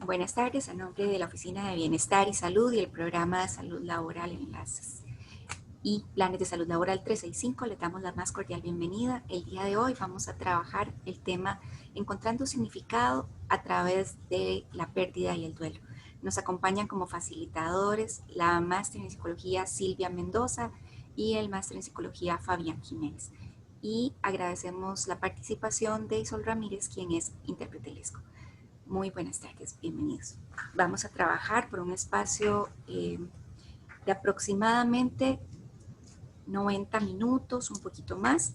Buenas tardes, a nombre de la Oficina de Bienestar y Salud y el Programa de Salud Laboral Enlaces y Planes de Salud Laboral 365, le damos la más cordial bienvenida. El día de hoy vamos a trabajar el tema Encontrando significado a través de la pérdida y el duelo. Nos acompañan como facilitadores la máster en psicología Silvia Mendoza y el máster en psicología Fabián Jiménez. Y agradecemos la participación de Isol Ramírez, quien es intérprete LESCO. Muy buenas tardes, bienvenidos. Vamos a trabajar por un espacio de aproximadamente 90 minutos, un poquito más,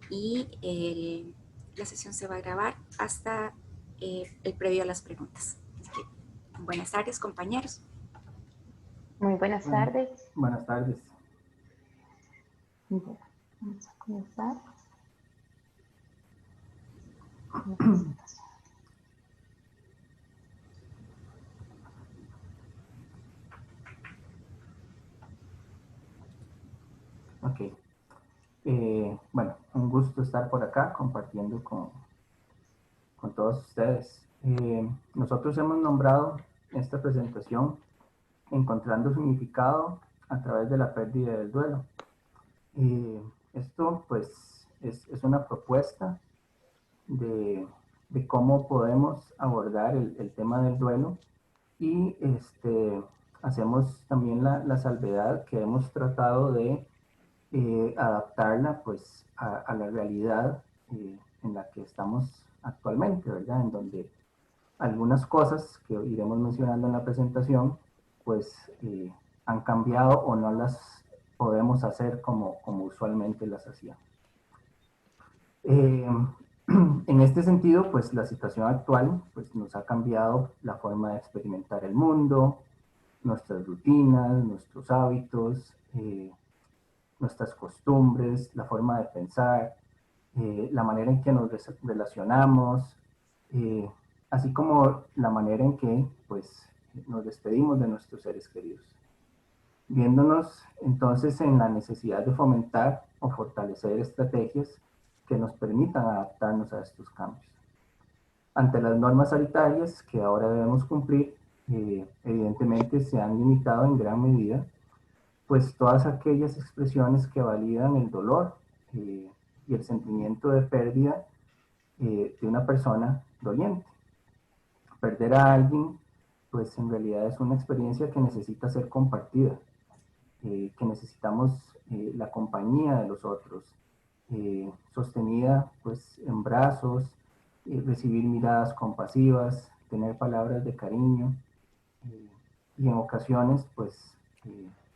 y la sesión se va a grabar hasta el previo a las preguntas. Así que, buenas tardes, compañeros. Muy buenas tardes. Buenas tardes. Bueno, vamos a comenzar con la presentación. Ok. Bueno, un gusto estar por acá compartiendo con todos ustedes. Nosotros hemos nombrado esta presentación Encontrando significado a través de la pérdida del duelo. Esto pues es una propuesta de cómo podemos abordar el tema del duelo y hacemos también la salvedad que hemos tratado de adaptarla pues a la realidad en la que estamos actualmente, ¿verdad? En donde algunas cosas que iremos mencionando en la presentación pues han cambiado o no las podemos hacer como usualmente las hacíamos. En este sentido, pues la situación actual pues, nos ha cambiado la forma de experimentar el mundo, nuestras rutinas, nuestros hábitos, nuestras costumbres, la forma de pensar, la manera en que nos relacionamos, así como la manera en que pues, nos despedimos de nuestros seres queridos. Viéndonos entonces en la necesidad de fomentar o fortalecer estrategias que nos permitan adaptarnos a estos cambios. Ante las normas sanitarias que ahora debemos cumplir, evidentemente se han limitado en gran medida pues todas aquellas expresiones que validan el dolor y el sentimiento de pérdida de una persona doliente. Perder a alguien, pues en realidad es una experiencia que necesita ser compartida, que necesitamos la compañía de los otros, sostenida pues en brazos, recibir miradas compasivas, tener palabras de cariño, y en ocasiones pues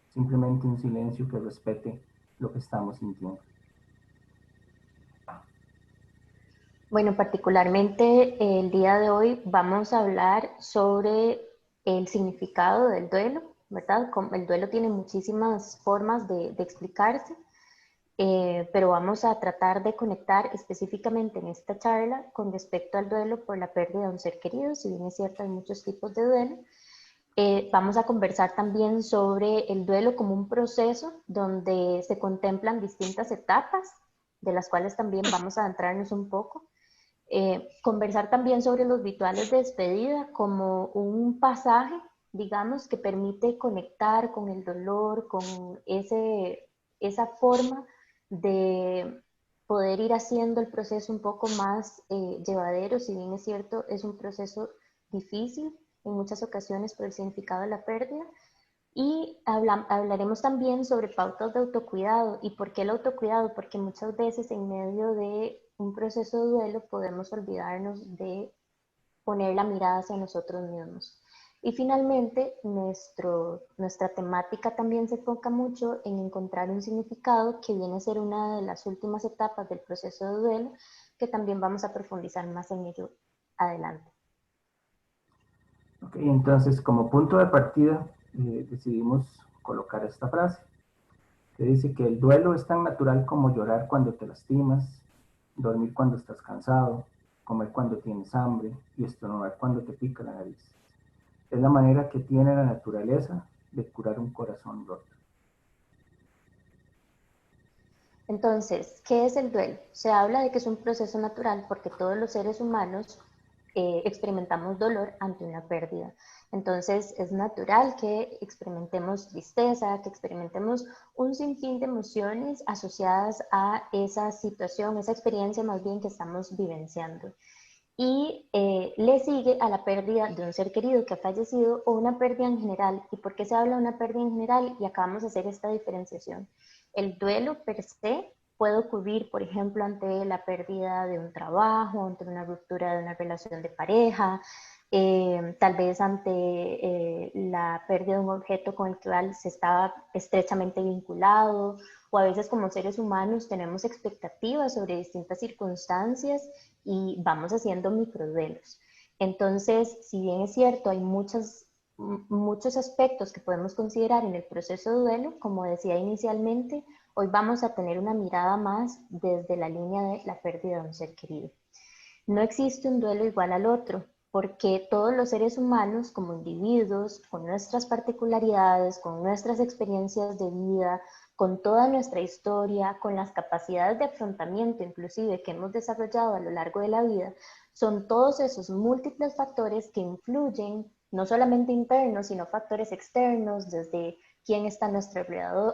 simplemente un silencio que respete lo que estamos sintiendo. Bueno, particularmente el día de hoy vamos a hablar sobre el significado del duelo, ¿verdad? El duelo tiene muchísimas formas de explicarse, pero vamos a tratar de conectar específicamente en esta charla con respecto al duelo por la pérdida de un ser querido. Si bien es cierto, hay muchos tipos de duelo. Vamos a conversar también sobre el duelo como un proceso donde se contemplan distintas etapas, de las cuales también vamos a adentrarnos un poco. Conversar también sobre los rituales de despedida como un pasaje, digamos, que permite conectar con el dolor, con esa forma de poder ir haciendo el proceso un poco más llevadero. Si bien es cierto, es un proceso difícil en muchas ocasiones por el significado de la pérdida. Y hablaremos también sobre pautas de autocuidado. ¿Y por qué el autocuidado? Porque muchas veces en medio de un proceso de duelo podemos olvidarnos de poner la mirada hacia nosotros mismos. Y finalmente, nuestra temática también se enfoca mucho en encontrar un significado que viene a ser una de las últimas etapas del proceso de duelo, que también vamos a profundizar más en ello adelante. Ok, entonces como punto de partida decidimos colocar esta frase que dice que el duelo es tan natural como llorar cuando te lastimas, dormir cuando estás cansado, comer cuando tienes hambre y estornudar cuando te pica la nariz. Es la manera que tiene la naturaleza de curar un corazón roto. Entonces, ¿qué es el duelo? Se habla de que es un proceso natural porque todos los seres humanos experimentamos dolor ante una pérdida. Entonces es natural que experimentemos tristeza, que experimentemos un sinfín de emociones asociadas a esa situación, esa experiencia más bien que estamos vivenciando. Y le sigue a la pérdida de un ser querido que ha fallecido o una pérdida en general. ¿Y por qué se habla de una pérdida en general? Y acabamos de hacer esta diferenciación. El duelo per se puede ocurrir, por ejemplo, ante la pérdida de un trabajo, ante una ruptura de una relación de pareja, tal vez ante la pérdida de un objeto con el cual se estaba estrechamente vinculado, o a veces como seres humanos tenemos expectativas sobre distintas circunstancias y vamos haciendo microduelos. Entonces, si bien es cierto, hay muchos aspectos que podemos considerar en el proceso de duelo, como decía inicialmente, hoy vamos a tener una mirada más desde la línea de la pérdida de un ser querido. No existe un duelo igual al otro, porque todos los seres humanos como individuos, con nuestras particularidades, con nuestras experiencias de vida, con toda nuestra historia, con las capacidades de afrontamiento inclusive que hemos desarrollado a lo largo de la vida, son todos esos múltiples factores que influyen, no solamente internos, sino factores externos, desde quién está a nuestro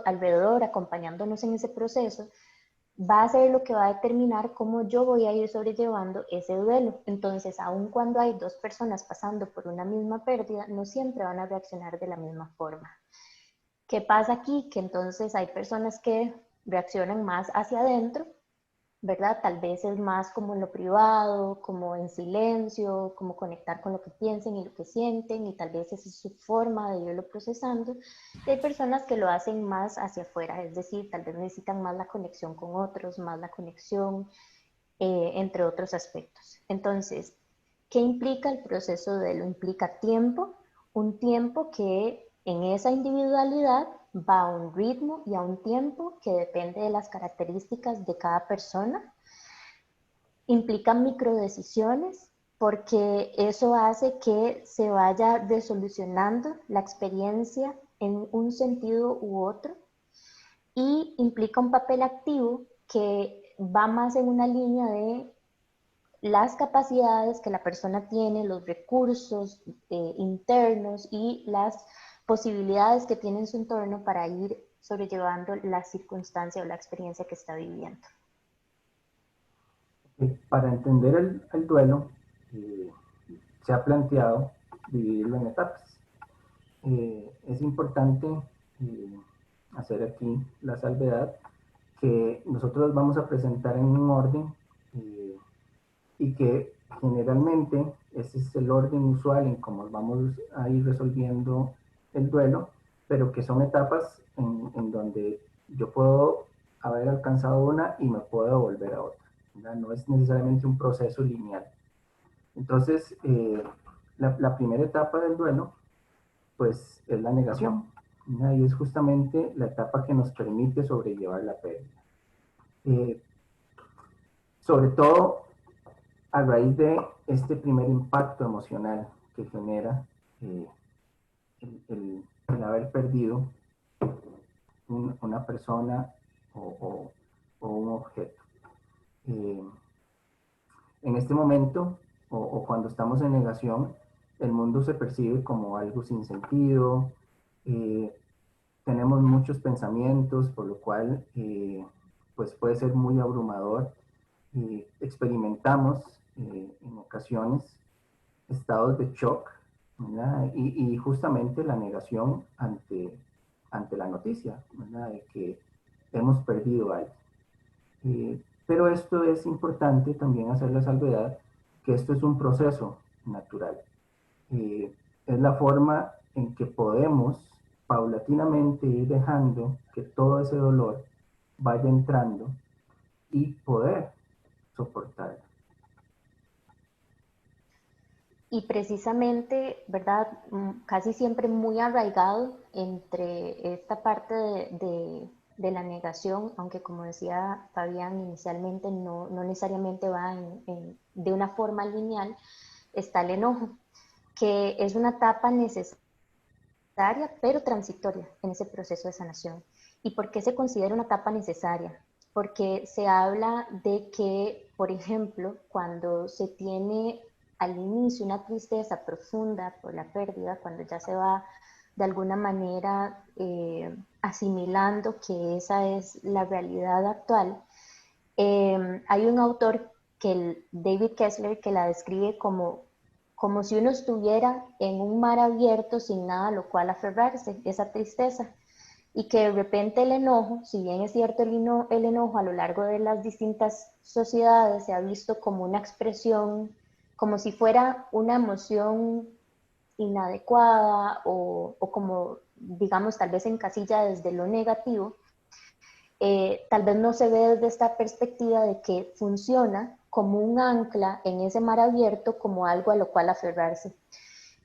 alrededor acompañándonos en ese proceso, va a ser lo que va a determinar cómo yo voy a ir sobrellevando ese duelo. Entonces, aun cuando hay dos personas pasando por una misma pérdida, no siempre van a reaccionar de la misma forma. ¿Qué pasa aquí? Que entonces hay personas que reaccionan más hacia adentro, ¿verdad? Tal vez es más como en lo privado, como en silencio, como conectar con lo que piensen y lo que sienten, y tal vez esa es su forma de irlo procesando. Y hay personas que lo hacen más hacia afuera, es decir, tal vez necesitan más la conexión con otros, más la conexión, entre otros aspectos. Entonces, ¿qué implica el proceso de duelo? Implica tiempo, un tiempo que en esa individualidad va a un ritmo y a un tiempo que depende de las características de cada persona. Implica microdecisiones porque eso hace que se vaya resolucionando la experiencia en un sentido u otro, y implica un papel activo que va más en una línea de las capacidades que la persona tiene, los recursos internos y las posibilidades que tiene en su entorno para ir sobrellevando la circunstancia o la experiencia que está viviendo. Para entender el duelo, se ha planteado dividirlo en etapas. Es importante hacer aquí la salvedad que nosotros vamos a presentar en un orden y que generalmente ese es el orden usual en cómo vamos a ir resolviendo el duelo, pero que son etapas en donde yo puedo haber alcanzado una y me puedo volver a otra, ¿verdad? No es necesariamente un proceso lineal. Entonces, la primera etapa del duelo, pues es la negación, ¿verdad? Y es justamente la etapa que nos permite sobrellevar la pérdida. Sobre todo a raíz de este primer impacto emocional que genera el haber perdido una persona o un objeto. En este momento, o cuando estamos en negación, el mundo se percibe como algo sin sentido, tenemos muchos pensamientos, por lo cual pues puede ser muy abrumador. Experimentamos en ocasiones estados de shock, ¿verdad? Y justamente la negación ante la noticia, ¿verdad? De que hemos perdido algo. Pero esto es importante también hacer la salvedad que esto es un proceso natural. Es la forma en que podemos paulatinamente ir dejando que todo ese dolor vaya entrando y poder soportarlo. Y precisamente, ¿verdad? Casi siempre muy arraigado entre esta parte de la negación, aunque como decía Fabián inicialmente, no necesariamente va de una forma lineal, está el enojo, que es una etapa necesaria pero transitoria en ese proceso de sanación. ¿Y por qué se considera una etapa necesaria? Porque se habla de que, por ejemplo, cuando se tiene al inicio una tristeza profunda por la pérdida, cuando ya se va de alguna manera asimilando que esa es la realidad actual. Hay un autor, David Kessler, que la describe como si uno estuviera en un mar abierto sin nada a lo cual aferrarse, esa tristeza. Y que de repente el enojo, si bien es cierto el enojo a lo largo de las distintas sociedades se ha visto como una expresión, como si fuera una emoción inadecuada o como, digamos, tal vez en casilla desde lo negativo, tal vez no se ve desde esta perspectiva de que funciona como un ancla en ese mar abierto, como algo a lo cual aferrarse.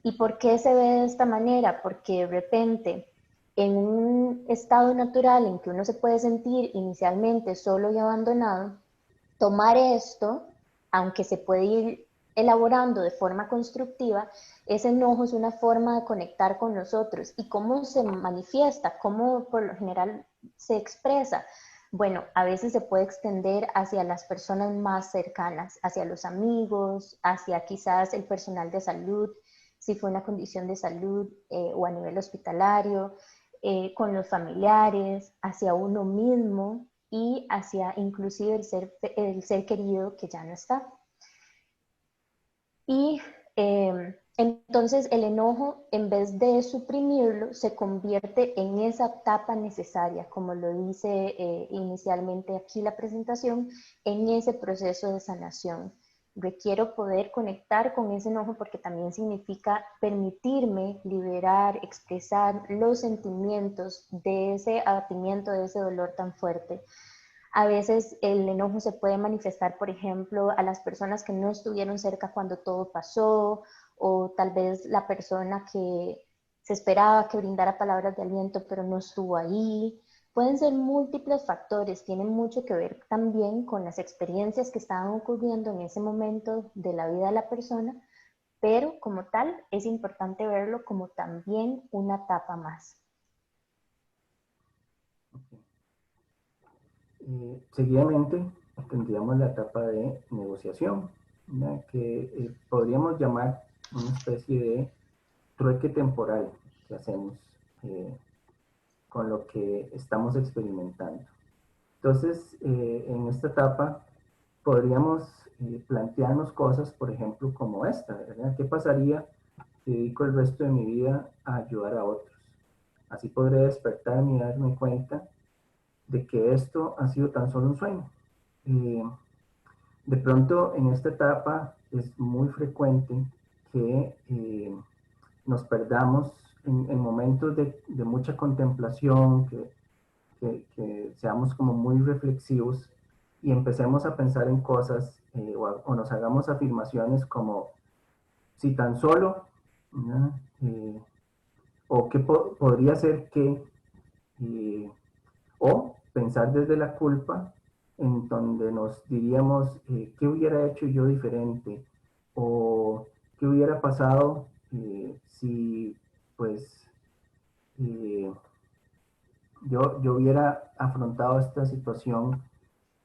¿Y por qué se ve de esta manera? Porque de repente, en un estado natural en que uno se puede sentir inicialmente solo y abandonado, tomar esto, aunque se puede ir elaborando de forma constructiva, ese enojo es una forma de conectar con nosotros. ¿Y cómo se manifiesta? ¿Cómo por lo general se expresa? Bueno, a veces se puede extender hacia las personas más cercanas, hacia los amigos, hacia quizás el personal de salud, si fue una condición de salud o a nivel hospitalario, con los familiares, hacia uno mismo y hacia inclusive el ser querido que ya no está. Y entonces el enojo, en vez de suprimirlo, se convierte en esa etapa necesaria, como lo dice inicialmente aquí la presentación, en ese proceso de sanación. Requiero poder conectar con ese enojo porque también significa permitirme liberar, expresar los sentimientos de ese abatimiento, de ese dolor tan fuerte. A veces el enojo se puede manifestar, por ejemplo, a las personas que no estuvieron cerca cuando todo pasó, o tal vez la persona que se esperaba que brindara palabras de aliento, pero no estuvo ahí. Pueden ser múltiples factores, tienen mucho que ver también con las experiencias que estaban ocurriendo en ese momento de la vida de la persona, pero como tal es importante verlo como también una etapa más. Seguidamente tendríamos la etapa de negociación, ¿verdad? Que podríamos llamar una especie de trueque temporal que hacemos con lo que estamos experimentando. Entonces, en esta etapa podríamos plantearnos cosas, por ejemplo, como esta, ¿verdad? ¿Qué pasaría si dedico el resto de mi vida a ayudar a otros? Así podré despertarme y darme cuenta de que esto ha sido tan solo un sueño. De pronto, en esta etapa es muy frecuente que nos perdamos en momentos de mucha contemplación, que seamos como muy reflexivos y empecemos a pensar en cosas o nos hagamos afirmaciones como si tan solo, o qué podría ser que, o pensar desde la culpa, en donde nos diríamos qué hubiera hecho yo diferente o qué hubiera pasado si pues eh, yo hubiera afrontado esta situación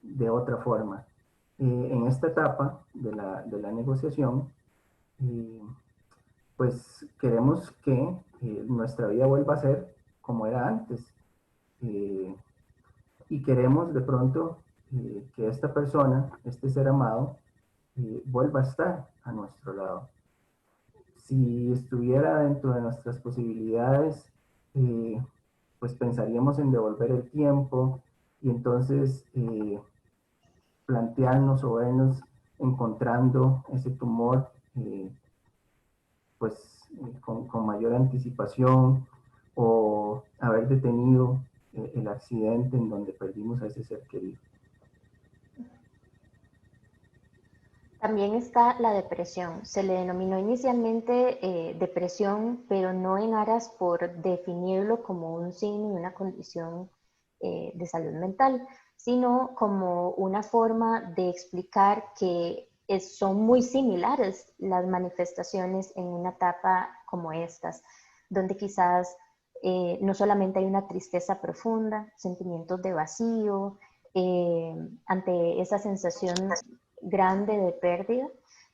de otra forma. En esta etapa de la negociación, eh, pues queremos que nuestra vida vuelva a ser como era antes. Eh, y queremos de pronto que esta persona, este ser amado, vuelva a estar a nuestro lado. Si estuviera dentro de nuestras posibilidades, eh, pues pensaríamos en devolver el tiempo y entonces plantearnos o vernos encontrando ese tumor pues con mayor anticipación o haber detenido el accidente en donde perdimos a ese ser querido. También está la depresión. Se le denominó inicialmente depresión, pero no en aras por definirlo como un signo de una condición de salud mental, sino como una forma de explicar que son muy similares las manifestaciones en una etapa como estas, donde quizás no solamente hay una tristeza profunda, sentimientos de vacío, ante esa sensación grande de pérdida,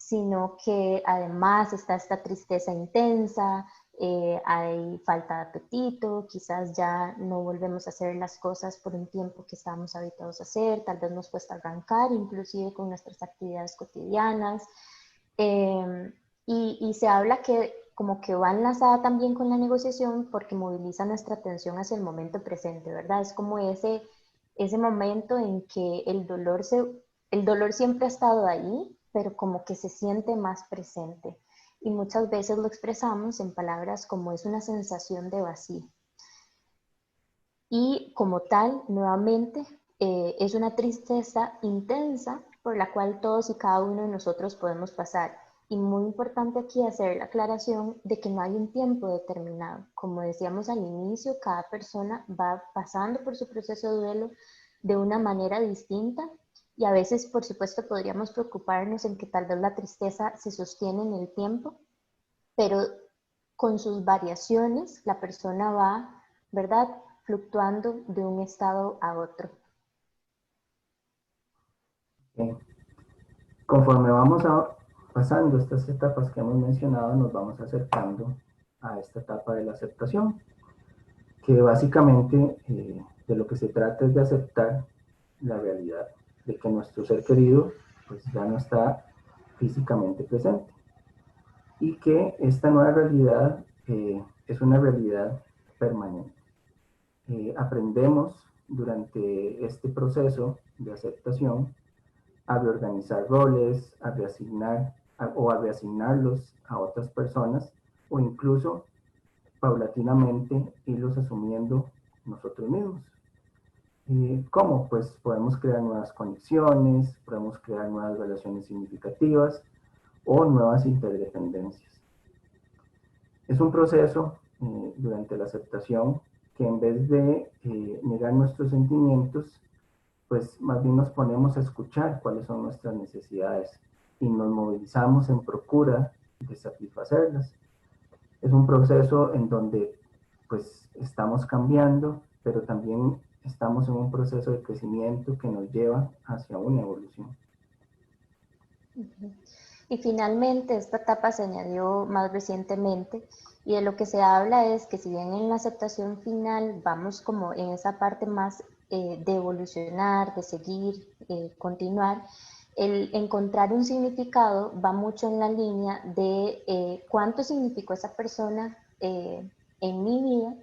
sino que además está esta tristeza intensa, hay falta de apetito, quizás ya no volvemos a hacer las cosas por un tiempo que estábamos habituados a hacer, tal vez nos cuesta arrancar inclusive con nuestras actividades cotidianas. Y se habla que como que va enlazada también con la negociación porque moviliza nuestra atención hacia el momento presente, ¿verdad? Es como ese momento en que el dolor siempre ha estado ahí, pero como que se siente más presente. Y muchas veces lo expresamos en palabras como es una sensación de vacío. Y como tal, nuevamente, es una tristeza intensa por la cual todos y cada uno de nosotros podemos pasar. Y muy importante aquí hacer la aclaración de que no hay un tiempo determinado. Como decíamos al inicio, cada persona va pasando por su proceso de duelo de una manera distinta y a veces, por supuesto, podríamos preocuparnos en que tal vez la tristeza se sostiene en el tiempo, pero con sus variaciones la persona va, ¿verdad?, fluctuando de un estado a otro. Conforme vamos pasando estas etapas que hemos mencionado, nos vamos acercando a esta etapa de la aceptación, que básicamente de lo que se trata es de aceptar la realidad de que nuestro ser querido pues ya no está físicamente presente y que esta nueva realidad es una realidad permanente. Aprendemos durante este proceso de aceptación a reorganizar roles, a reasignar o a reasignarlos a otras personas o incluso paulatinamente irlos asumiendo nosotros mismos. ¿Cómo? Pues podemos crear nuevas conexiones, podemos crear nuevas relaciones significativas o nuevas interdependencias. Es un proceso durante la aceptación que en vez de negar nuestros sentimientos, pues más bien nos ponemos a escuchar cuáles son nuestras necesidades y nos movilizamos en procura de satisfacerlas. Es un proceso en donde pues estamos cambiando, pero también estamos en un proceso de crecimiento que nos lleva hacia una evolución. Y finalmente, esta etapa se añadió más recientemente y de lo que se habla es que si bien en la aceptación final vamos como en esa parte más de evolucionar, de seguir, continuar, el encontrar un significado va mucho en la línea de cuánto significó esa persona en mi vida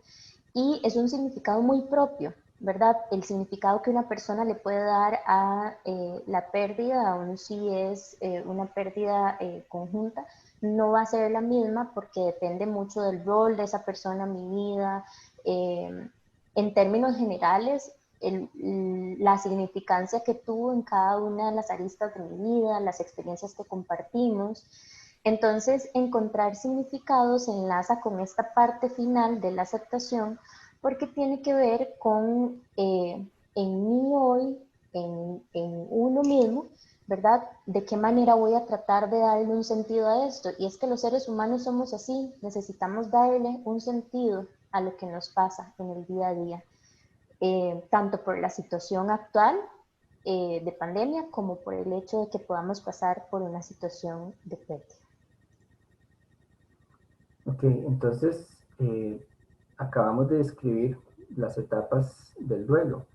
y es un significado muy propio, ¿verdad? El significado que una persona le puede dar a la pérdida, aun si es una pérdida conjunta, no va a ser la misma porque depende mucho del rol de esa persona en mi vida. En términos generales, la significancia que tuvo en cada una de las aristas de mi vida, las experiencias que compartimos. Entonces, encontrar significado se enlaza con esta parte final de la aceptación porque tiene que ver con en mí hoy, en uno mismo, ¿verdad? ¿De qué manera voy a tratar de darle un sentido a esto? Y es que los seres humanos somos así, necesitamos darle un sentido a lo que nos pasa en el día a día, tanto por la situación actual de pandemia como por el hecho de que podamos pasar por una situación de pérdida. Ok, entonces acabamos de describir las etapas del duelo.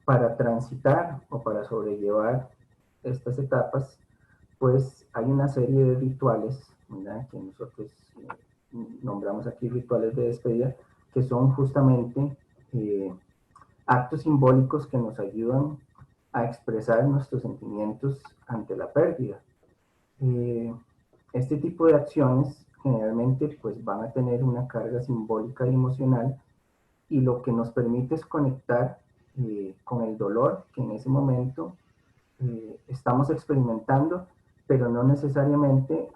Para transitar o para sobrellevar estas etapas, pues hay una serie de rituales, ¿verdad?, que nosotros nombramos aquí rituales de despedida, que son justamente actos simbólicos que nos ayudan a expresar nuestros sentimientos ante la pérdida. Este tipo de acciones generalmente pues van a tener una carga simbólica y emocional y lo que nos permite es conectar con el dolor que en ese momento estamos experimentando, pero no necesariamente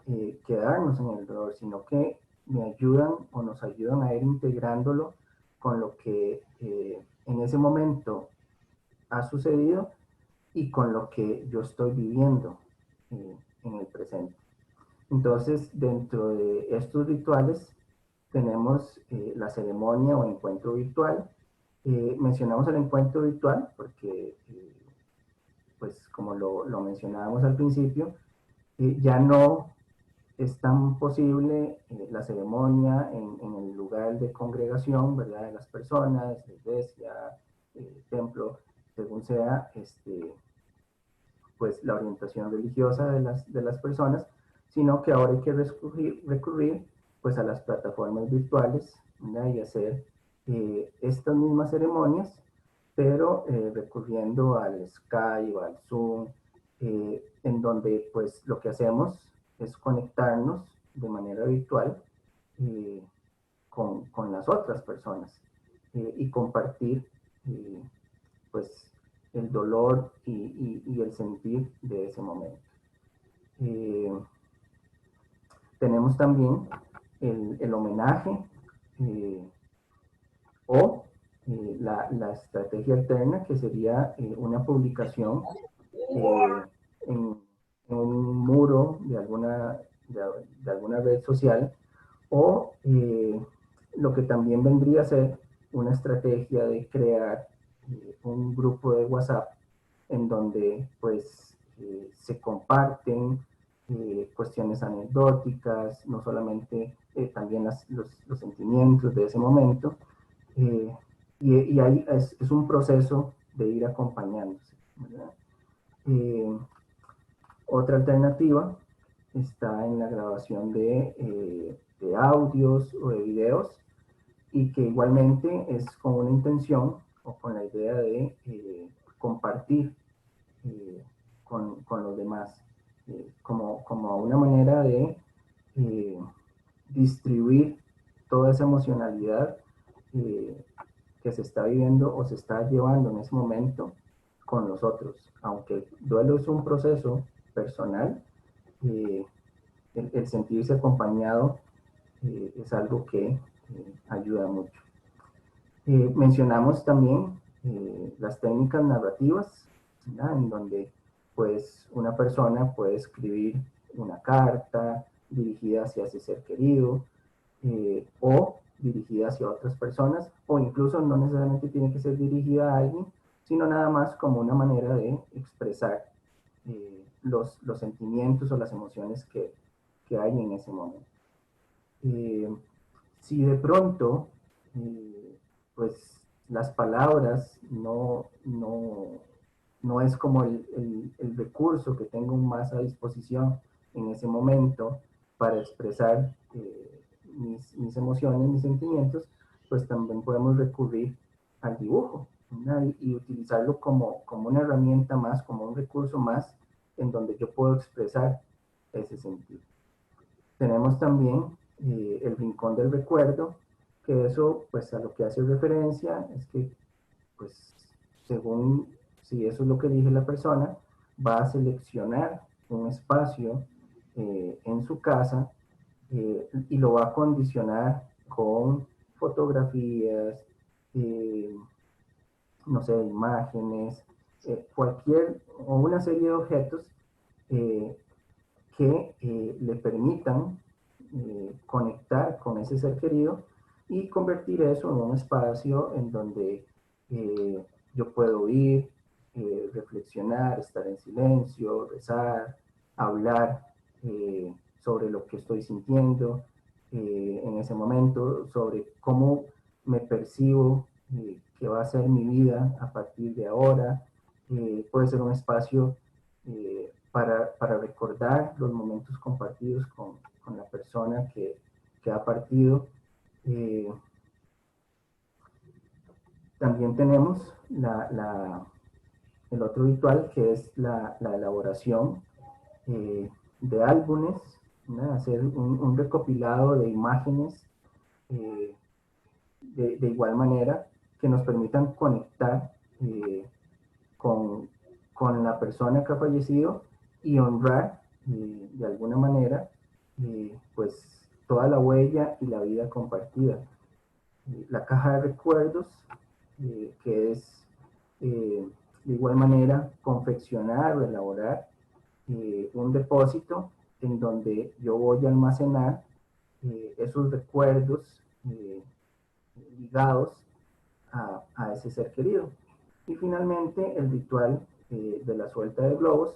quedarnos en el dolor, sino que me ayudan o nos ayudan a ir integrándolo con lo que en ese momento ha sucedido y con lo que yo estoy viviendo en el presente. Entonces, dentro de estos rituales tenemos la ceremonia o encuentro virtual. Mencionamos el encuentro virtual porque, pues como lo mencionábamos al principio, Ya no es tan posible la ceremonia en el lugar de congregación, ¿verdad? De las personas, la iglesia, templo, según sea pues, la orientación religiosa de las personas, sino que ahora hay que recurrir pues, a las plataformas virtuales, ¿verdad? Y hacer estas mismas ceremonias, pero recurriendo al Skype, al Zoom, en donde pues lo que hacemos es conectarnos de manera virtual eh, con las otras personas y compartir pues el dolor y el sentir de ese momento. Eh, Tenemos también el homenaje eh, o la estrategia alterna, que sería una publicación en, en, un muro de alguna red social, o lo que también vendría a ser una estrategia de crear un grupo de WhatsApp en donde pues se comparten cuestiones anecdóticas, no solamente también los sentimientos de ese momento, eh, y ahí es un proceso de ir acompañándose, ¿verdad? Eh, Otra alternativa está en la grabación de audios o de videos, y que igualmente es con una intención o con la idea de compartir eh, con los demás, como una manera de eh, distribuir toda esa emocionalidad eh, que se está viviendo o se está llevando en ese momento con los otros. Aunque el duelo es un proceso personal, eh, el sentirse acompañado es algo que ayuda mucho. Mencionamos también las técnicas narrativas, ¿verdad? En donde pues una persona puede escribir una carta dirigida hacia ese ser querido, o dirigida hacia otras personas, o incluso no necesariamente tiene que ser dirigida a alguien, sino nada más como una manera de expresar los sentimientos o las emociones que hay en ese momento. Si de pronto pues las palabras no es como el recurso que tengo más a disposición en ese momento para expresar mis emociones, mis sentimientos, pues también podemos recurrir al dibujo, ¿verdad? Y utilizarlo como una herramienta más, como un recurso más en donde yo puedo expresar ese sentido. Tenemos también el rincón del recuerdo, que eso pues a lo que hace referencia es que pues según si eso es lo que elige la persona, va a seleccionar un espacio en su casa y lo va a condicionar con fotografías, eh, no sé, imágenes, cualquier o una serie de objetos eh, que le permitan conectar con ese ser querido y convertir eso en un espacio en donde yo puedo ir, reflexionar, estar en silencio, rezar, hablar sobre lo que estoy sintiendo en ese momento, sobre cómo me percibo que va a ser mi vida a partir de ahora. Puede ser un espacio para recordar los momentos compartidos con la persona que ha partido. Eh, También tenemos el otro ritual, que es la elaboración de álbumes, ¿no? Hacer un recopilado de imágenes eh, de igual manera que nos permitan conectar con, con la persona que ha fallecido y honrar de alguna manera pues toda la huella y la vida compartida. La caja de recuerdos, que es de igual manera confeccionar o elaborar un depósito en donde yo voy a almacenar esos recuerdos ligados a ese ser querido. Y finalmente el ritual de la suelta de globos,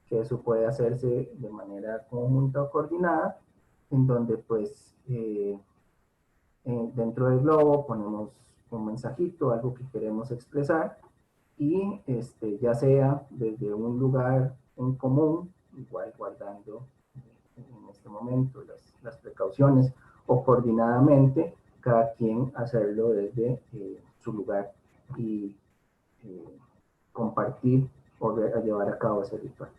que eso puede hacerse de manera conjunta o coordinada, en donde pues dentro del globo ponemos un mensajito, algo que queremos expresar, y ya sea desde un lugar en común, igual guardando en este momento las precauciones, o coordinadamente, cada quien hacerlo desde su lugar y eh, compartir o llevar a cabo ese ritual.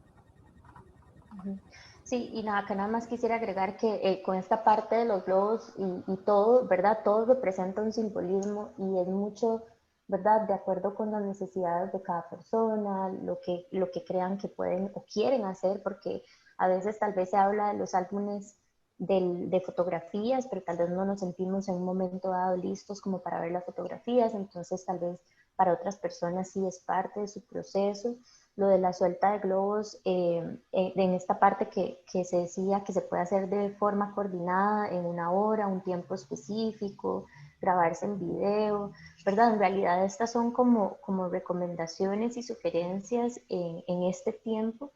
Sí, y nada, acá nada más quisiera agregar que con esta parte de los globos y todo, ¿verdad? Todo representa un simbolismo y es mucho, ¿verdad? De acuerdo con las necesidades de cada persona, lo que crean que pueden o quieren hacer, porque a veces tal vez se habla de los álbumes de fotografías, pero tal vez no nos sentimos en un momento dado listos como para ver las fotografías, entonces tal vez para otras personas sí es parte de su proceso. Lo de la suelta de globos, en esta parte que se decía que se puede hacer de forma coordinada en una hora, un tiempo específico, grabarse en video, ¿verdad? En realidad estas son como recomendaciones y sugerencias en este tiempo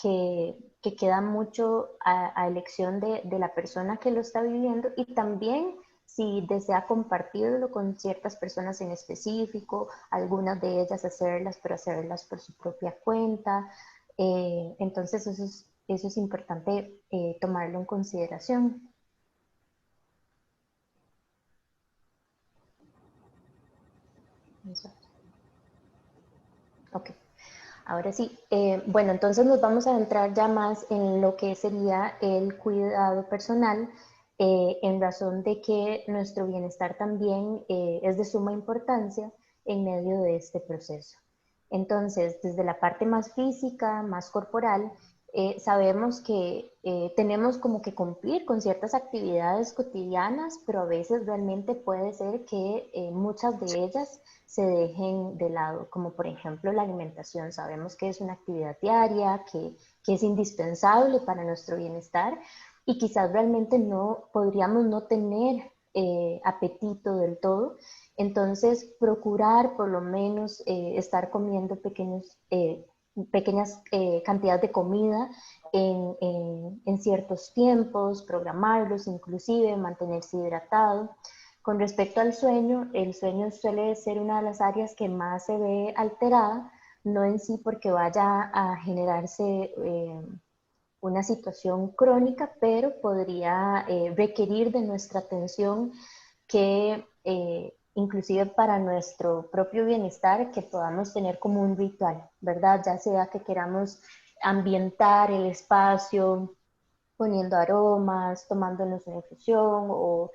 que queda mucho a elección de la persona que lo está viviendo y también si desea compartirlo con ciertas personas en específico, algunas de ellas hacerlas, pero hacerlas por su propia cuenta. Entonces eso es importante tomarlo en consideración. Eso. Ok. Ahora sí, bueno, entonces nos vamos a entrar ya más en lo que sería el cuidado personal, en razón de que nuestro bienestar también es de suma importancia en medio de este proceso. Entonces, desde la parte más física, más corporal, sabemos que tenemos como que cumplir con ciertas actividades cotidianas, pero a veces realmente puede ser que muchas de ellas se dejen de lado, como por ejemplo la alimentación. Sabemos que es una actividad diaria, que es indispensable para nuestro bienestar y quizás realmente no podríamos no tener apetito del todo. Entonces, procurar por lo menos estar comiendo pequeñas cantidades de comida en ciertos tiempos, programarlos inclusive, mantenerse hidratado. Con respecto al sueño, el sueño suele ser una de las áreas que más se ve alterada, no en sí porque vaya a generarse una situación crónica, pero podría requerir de nuestra atención que inclusive para nuestro propio bienestar, que podamos tener como un ritual, ¿verdad? Ya sea que queramos ambientar el espacio, poniendo aromas, tomándonos una infusión o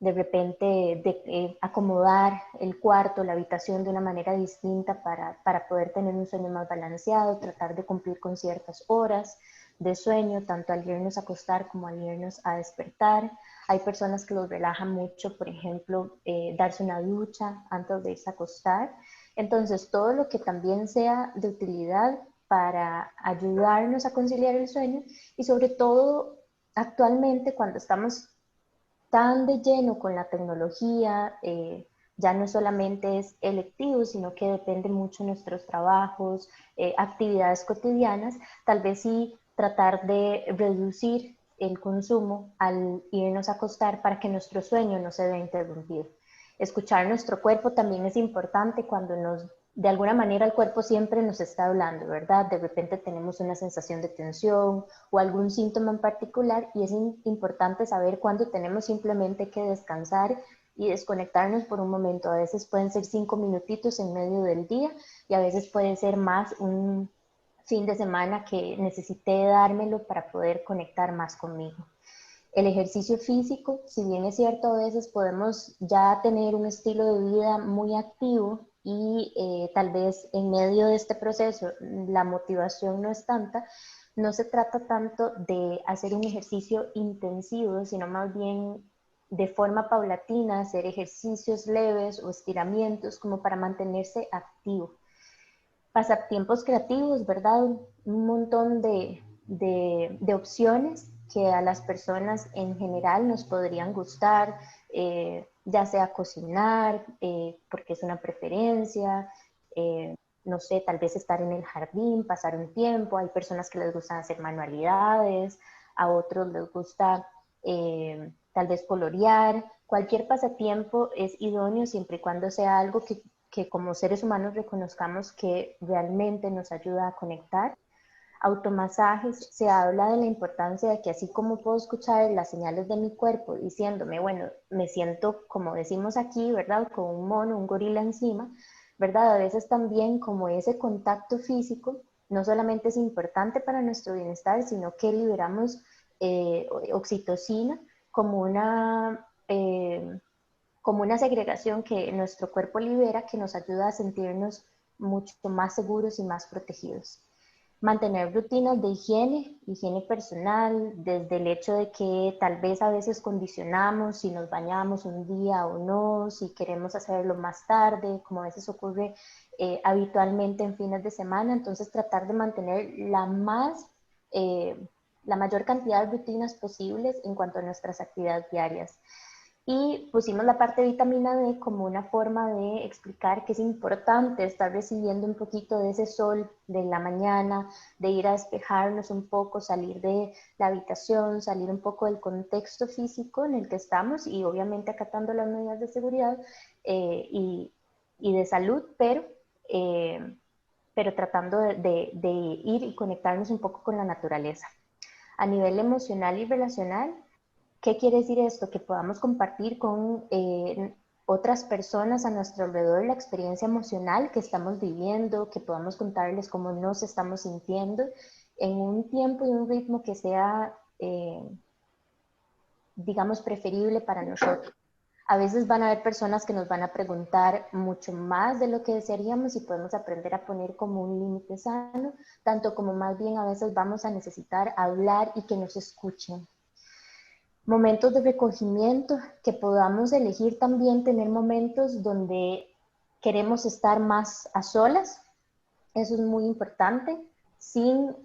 de repente acomodar el cuarto, la habitación de una manera distinta para poder tener un sueño más balanceado, tratar de cumplir con ciertas horas de sueño, tanto al irnos a acostar como al irnos a despertar. Hay personas que los relajan mucho, por ejemplo, darse una ducha antes de irse a acostar. Entonces, todo lo que también sea de utilidad para ayudarnos a conciliar el sueño y sobre todo actualmente cuando estamos tan de lleno con la tecnología, ya no solamente es electivo, sino que depende mucho de nuestros trabajos, actividades cotidianas, tal vez sí tratar de reducir el consumo al irnos a acostar para que nuestro sueño no se vea interrumpido. Escuchar nuestro cuerpo también es importante cuando de alguna manera el cuerpo siempre nos está hablando, ¿verdad? De repente tenemos una sensación de tensión o algún síntoma en particular y es importante saber cuándo tenemos simplemente que descansar y desconectarnos por un momento. A veces pueden ser 5 minutitos en medio del día y a veces puede ser más un fin de semana que necesité dármelo para poder conectar más conmigo. El ejercicio físico, si bien es cierto, a veces podemos ya tener un estilo de vida muy activo y tal vez en medio de este proceso la motivación no es tanta, no se trata tanto de hacer un ejercicio intensivo, sino más bien de forma paulatina, hacer ejercicios leves o estiramientos como para mantenerse activo. Pasatiempos creativos, ¿verdad? Un montón de opciones que a las personas en general nos podrían gustar, ya sea cocinar, porque es una preferencia, no sé, tal vez estar en el jardín, pasar un tiempo. Hay personas que les gustan hacer manualidades, a otros les gusta tal vez colorear. Cualquier pasatiempo es idóneo siempre y cuando sea algo que como seres humanos reconozcamos que realmente nos ayuda a conectar. Automasajes, se habla de la importancia de que así como puedo escuchar las señales de mi cuerpo diciéndome, bueno, me siento, como decimos aquí, ¿verdad? Con un mono, un gorila encima, ¿verdad? A veces también como ese contacto físico no solamente es importante para nuestro bienestar, sino que liberamos oxitocina como como una segregación que nuestro cuerpo libera que nos ayuda a sentirnos mucho más seguros y más protegidos. Mantener rutinas de higiene personal, desde el hecho de que tal vez a veces condicionamos si nos bañamos un día o no, si queremos hacerlo más tarde, como a veces ocurre habitualmente en fines de semana. Entonces tratar de mantener la mayor cantidad de rutinas posibles en cuanto a nuestras actividades diarias. Y pusimos la parte de vitamina D como una forma de explicar que es importante estar recibiendo un poquito de ese sol de la mañana, de ir a despejarnos un poco, salir de la habitación, salir un poco del contexto físico en el que estamos y obviamente acatando las medidas de seguridad y de salud, pero tratando de ir y conectarnos un poco con la naturaleza. A nivel emocional y relacional, ¿qué quiere decir esto? Que podamos compartir con otras personas a nuestro alrededor la experiencia emocional que estamos viviendo, que podamos contarles cómo nos estamos sintiendo en un tiempo y un ritmo que sea, digamos, preferible para nosotros. A veces van a haber personas que nos van a preguntar mucho más de lo que desearíamos y podemos aprender a poner como un límite sano, tanto como más bien a veces vamos a necesitar hablar y que nos escuchen. Momentos de recogimiento, que podamos elegir también tener momentos donde queremos estar más a solas, eso es muy importante, sin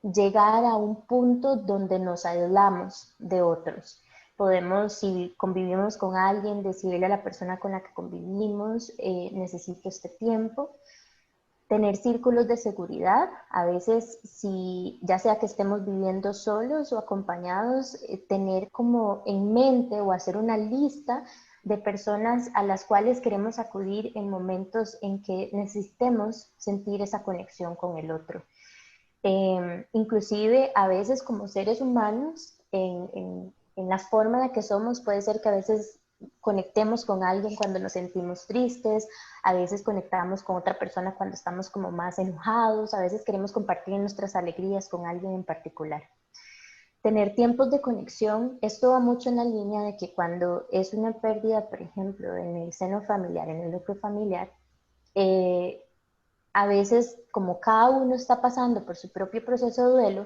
llegar a un punto donde nos aislamos de otros. Podemos, si convivimos con alguien, decirle a la persona con la que convivimos, necesito este tiempo. Tener círculos de seguridad, a veces si ya sea que estemos viviendo solos o acompañados, tener como en mente o hacer una lista de personas a las cuales queremos acudir en momentos en que necesitemos sentir esa conexión con el otro. Inclusive a veces como seres humanos, en la forma en la que somos, puede ser que a veces conectemos con alguien cuando nos sentimos tristes, a veces conectamos con otra persona cuando estamos como más enojados, a veces queremos compartir nuestras alegrías con alguien en particular. Tener tiempos de conexión, esto va mucho en la línea de que cuando es una pérdida, por ejemplo, en el seno familiar, en el núcleo familiar, a veces como cada uno está pasando por su propio proceso de duelo,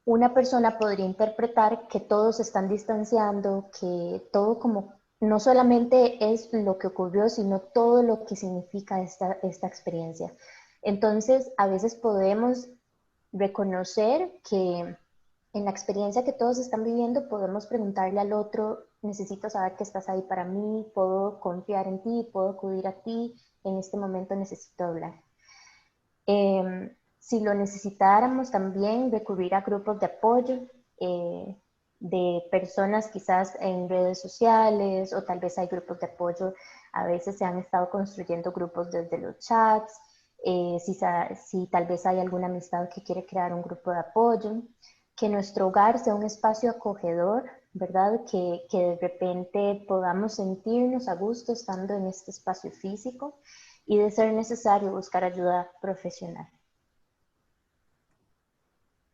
una persona podría interpretar que todos se están distanciando, que todo como no solamente es lo que ocurrió, sino todo lo que significa esta experiencia. Entonces, a veces podemos reconocer que en la experiencia que todos están viviendo, podemos preguntarle al otro, necesito saber que estás ahí para mí, puedo confiar en ti, puedo acudir a ti, en este momento necesito hablar. Si lo necesitáramos también recurrir a grupos de apoyo de personas quizás en redes sociales o tal vez hay grupos de apoyo, a veces se han estado construyendo grupos desde los chats, si tal vez hay alguna amistad que quiere crear un grupo de apoyo, que nuestro hogar sea un espacio acogedor, ¿verdad? Que de repente podamos sentirnos a gusto estando en este espacio físico y de ser necesario buscar ayuda profesional.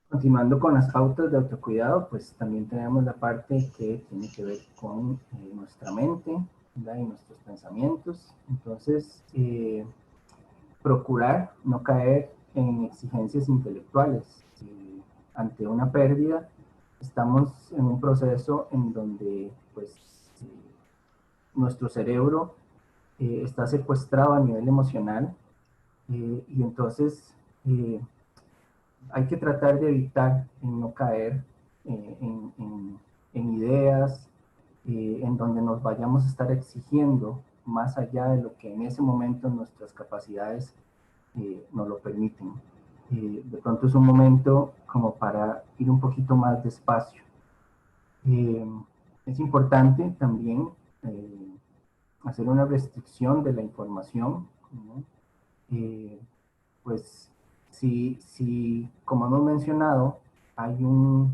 Continuando con las pautas de autocuidado, pues también tenemos la parte que tiene que ver con nuestra mente, ¿verdad? Y nuestros pensamientos. Entonces, procurar no caer en exigencias intelectuales. Ante una pérdida, estamos en un proceso en donde pues, nuestro cerebro está secuestrado a nivel emocional y entonces hay que tratar de evitar en no caer en ideas en donde nos vayamos a estar exigiendo más allá de lo que en ese momento nuestras capacidades nos lo permiten. De pronto es un momento como para ir un poquito más despacio. Es importante también hacer una restricción de la información, ¿no? Pues si, como hemos mencionado, hay una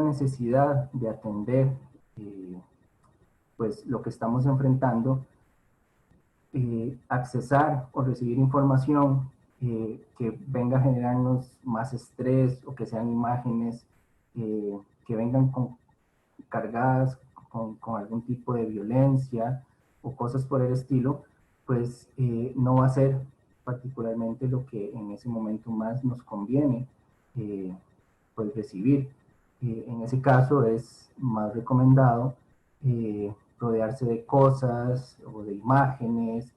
necesidad de atender pues lo que estamos enfrentando, accesar o recibir información que venga a generarnos más estrés o que sean imágenes que vengan cargadas con algún tipo de violencia o cosas por el estilo, pues no va a ser particularmente lo que en ese momento más nos conviene pues recibir. En ese caso es más recomendado rodearse de cosas o de imágenes,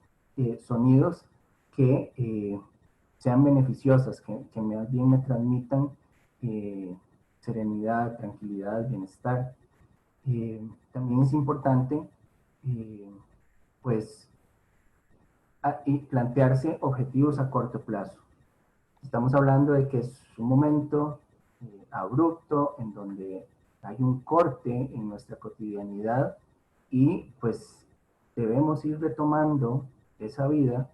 sonidos que sean beneficiosas, que más bien me transmitan serenidad, tranquilidad, bienestar. También es importante pues y plantearse objetivos a corto plazo. Estamos hablando de que es un momento abrupto en donde hay un corte en nuestra cotidianidad y pues debemos ir retomando esa vida,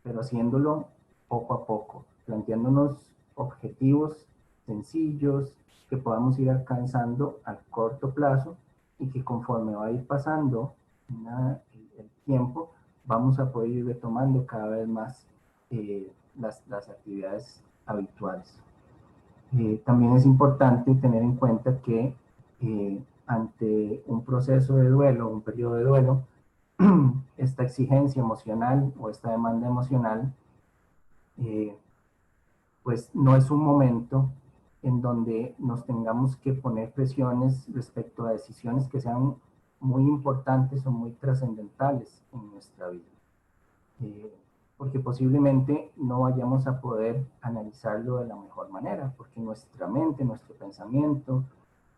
pero haciéndolo poco a poco, planteándonos objetivos sencillos que podamos ir alcanzando a corto plazo y que conforme va a ir pasando el tiempo, vamos a poder ir retomando cada vez más las actividades habituales. También es importante tener en cuenta que ante un proceso de duelo, un periodo de duelo, esta exigencia emocional o esta demanda emocional, pues no es un momento en donde nos tengamos que poner presiones respecto a decisiones que sean muy importantes o muy trascendentales en nuestra vida. Porque posiblemente no vayamos a poder analizarlo de la mejor manera, porque nuestra mente, nuestro pensamiento,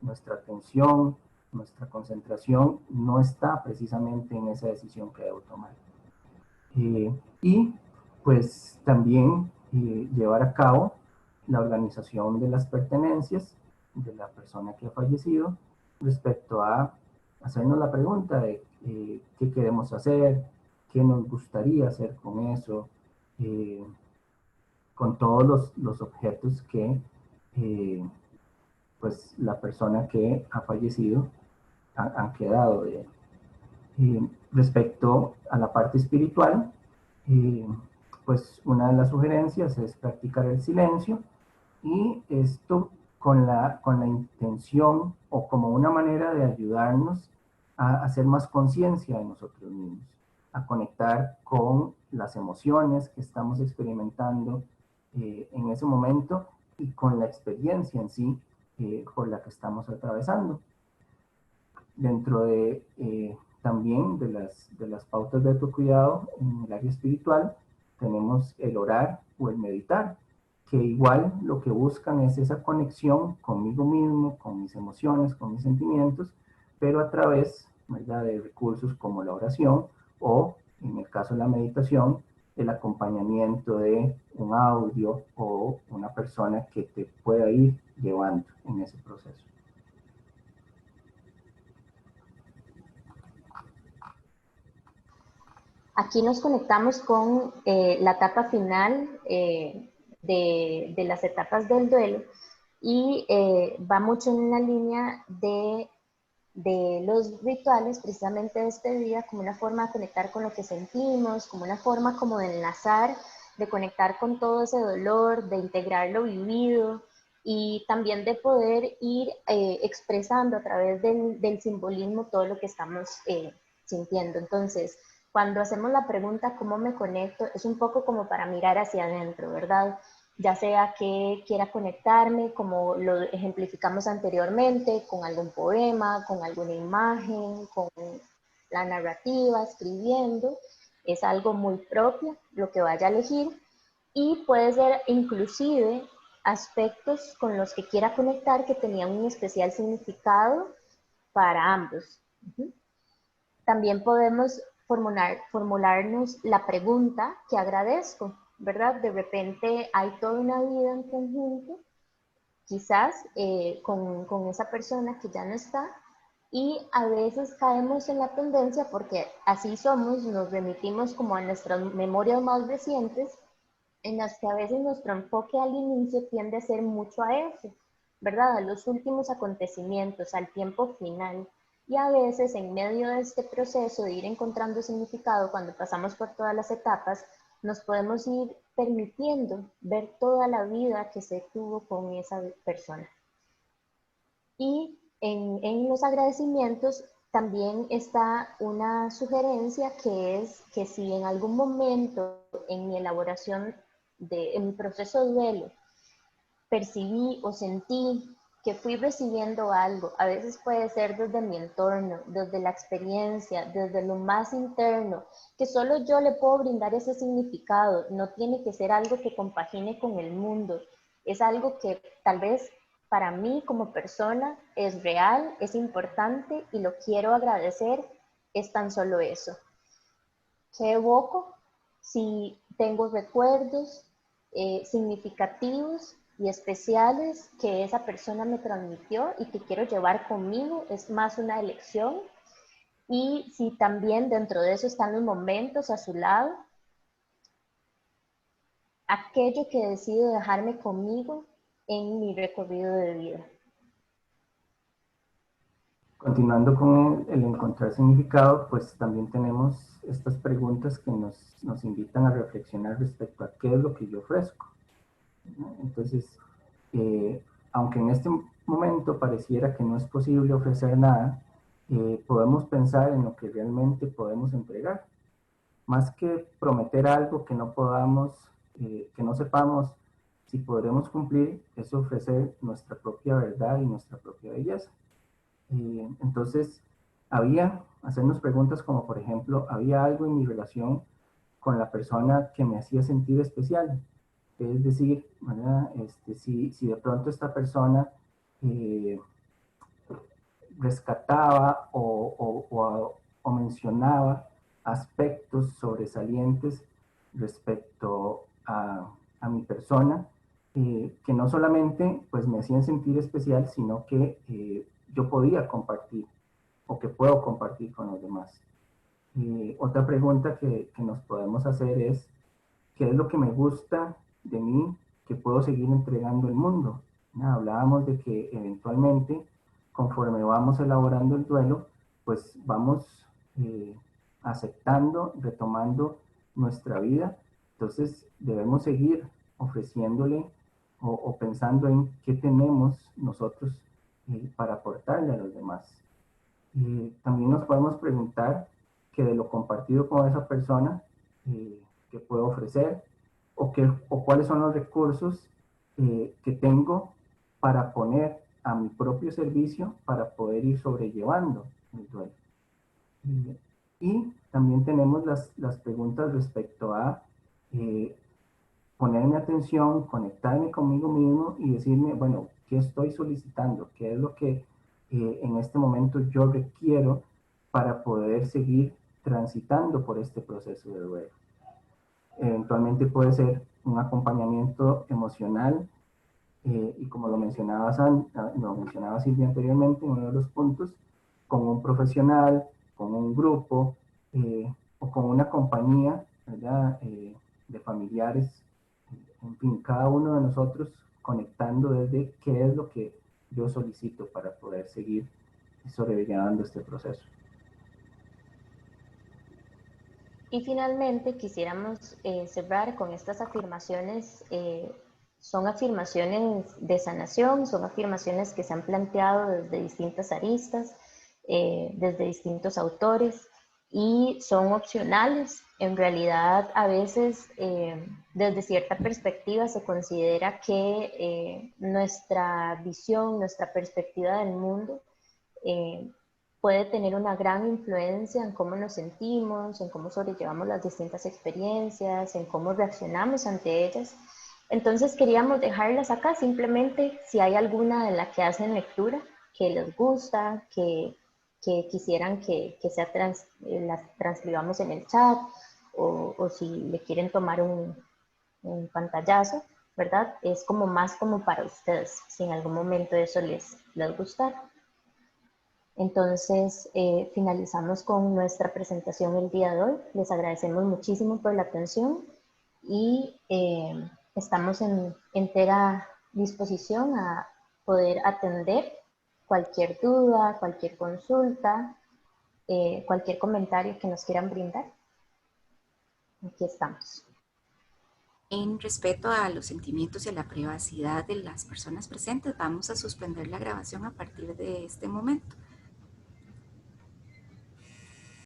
nuestra atención, nuestra concentración no está precisamente en esa decisión que debo tomar. Y pues también llevar a cabo la organización de las pertenencias de la persona que ha fallecido respecto a hacernos la pregunta de qué queremos hacer, qué nos gustaría hacer con eso, con todos los objetos que pues la persona que ha fallecido han quedado de él. Respecto a la parte espiritual, pues una de las sugerencias es practicar el silencio y esto con la intención o como una manera de ayudarnos a hacer más conciencia de nosotros mismos, a conectar con las emociones que estamos experimentando en ese momento y con la experiencia en sí por la que estamos atravesando. Dentro de también de las pautas de autocuidado en el área espiritual, tenemos el orar o el meditar, que igual lo que buscan es esa conexión conmigo mismo, con mis emociones, con mis sentimientos, pero a través, ¿verdad?, de recursos como la oración o, en el caso de la meditación, el acompañamiento de un audio o una persona que te pueda ir llevando en ese proceso. Aquí nos conectamos con la etapa final de las etapas del duelo y va mucho en la línea de los rituales, precisamente de este día, como una forma de conectar con lo que sentimos, como una forma como de enlazar, de conectar con todo ese dolor, de integrar lo vivido y también de poder ir expresando a través del simbolismo todo lo que estamos sintiendo. Entonces, cuando hacemos la pregunta ¿cómo me conecto? Es un poco como para mirar hacia adentro, ¿verdad? Ya sea que quiera conectarme, como lo ejemplificamos anteriormente, con algún poema, con alguna imagen, con la narrativa, escribiendo, es algo muy propio lo que vaya a elegir y puede ser inclusive aspectos con los que quiera conectar que tenían un especial significado para ambos. también podemos formularnos la pregunta que agradezco, ¿verdad? De repente hay toda una vida en conjunto, quizás con esa persona que ya no está, y a veces caemos en la tendencia, porque así somos, nos remitimos como a nuestras memorias más recientes, en las que a veces nuestro enfoque al inicio tiende a ser mucho a eso, ¿verdad? A los últimos acontecimientos, al tiempo final. Y a veces en medio de este proceso de ir encontrando significado, cuando pasamos por todas las etapas, nos podemos ir permitiendo ver toda la vida que se tuvo con esa persona. Y en los agradecimientos también está una sugerencia, que es que si en algún momento en mi elaboración, en mi proceso de duelo, percibí o sentí que fui recibiendo algo, a veces puede ser desde mi entorno, desde la experiencia, desde lo más interno, que solo yo le puedo brindar ese significado, no tiene que ser algo que compagine con el mundo, es algo que tal vez para mí como persona es real, es importante y lo quiero agradecer, es tan solo eso. ¿Qué evoco? Si tengo recuerdos significativos y especiales que esa persona me transmitió y que quiero llevar conmigo, es más una elección. Y si también dentro de eso están los momentos a su lado, aquello que decido dejarme conmigo en mi recorrido de vida. Continuando con el encontrar significado, pues también tenemos estas preguntas que nos invitan a reflexionar respecto a qué es lo que yo ofrezco, ¿no? Entonces, aunque en este momento pareciera que no es posible ofrecer nada, podemos pensar en lo que realmente podemos entregar. Más que prometer algo que no podamos, que no sepamos si podremos cumplir, es ofrecer nuestra propia verdad y nuestra propia belleza. Entonces, hacernos preguntas como, por ejemplo, ¿había algo en mi relación con la persona que me hacía sentir especial? Es decir, ¿verdad? Si de pronto esta persona rescataba o mencionaba aspectos sobresalientes respecto a mi persona, que no solamente pues, me hacían sentir especial, sino que yo podía compartir o que puedo compartir con los demás. Otra pregunta que nos podemos hacer es, ¿qué es lo que me gusta de mí que puedo seguir entregando al mundo? Hablábamos de que eventualmente, conforme vamos elaborando el duelo, pues vamos aceptando, retomando nuestra vida. Entonces debemos seguir ofreciéndole o pensando en qué tenemos nosotros para aportarle a los demás. También nos podemos preguntar que de lo compartido con esa persona, que puedo ofrecer o cuáles son los recursos que tengo para poner a mi propio servicio para poder ir sobrellevando el duelo. Y también tenemos las preguntas respecto a ponerme atención, conectarme conmigo mismo y decirme, bueno, ¿qué estoy solicitando? ¿Qué es lo que en este momento yo requiero para poder seguir transitando por este proceso de duelo? Eventualmente puede ser un acompañamiento emocional y como lo mencionaba Silvia anteriormente en uno de los puntos, con un profesional, con un grupo o con una compañía, ¿verdad? De familiares, en fin, cada uno de nosotros conectando desde qué es lo que yo solicito para poder seguir sobrellevando este proceso. Y finalmente quisiéramos cerrar con estas afirmaciones. Son afirmaciones de sanación, son afirmaciones que se han planteado desde distintas aristas, desde distintos autores, y son opcionales. En realidad, a veces, desde cierta perspectiva, se considera que nuestra visión, nuestra perspectiva del mundo puede tener una gran influencia en cómo nos sentimos, en cómo sobrellevamos las distintas experiencias, en cómo reaccionamos ante ellas. Entonces queríamos dejarlas acá, simplemente si hay alguna de la que hacen lectura, que les gusta, que que quisieran que las transcribamos en el chat o si le quieren tomar un pantallazo, ¿verdad? Es como más como para ustedes, si en algún momento eso les gustara. Entonces, finalizamos con nuestra presentación el día de hoy. Les agradecemos muchísimo por la atención y estamos en entera disposición a poder atender cualquier duda, cualquier consulta, cualquier comentario que nos quieran brindar. Aquí estamos. En respeto a los sentimientos y a la privacidad de las personas presentes, vamos a suspender la grabación a partir de este momento.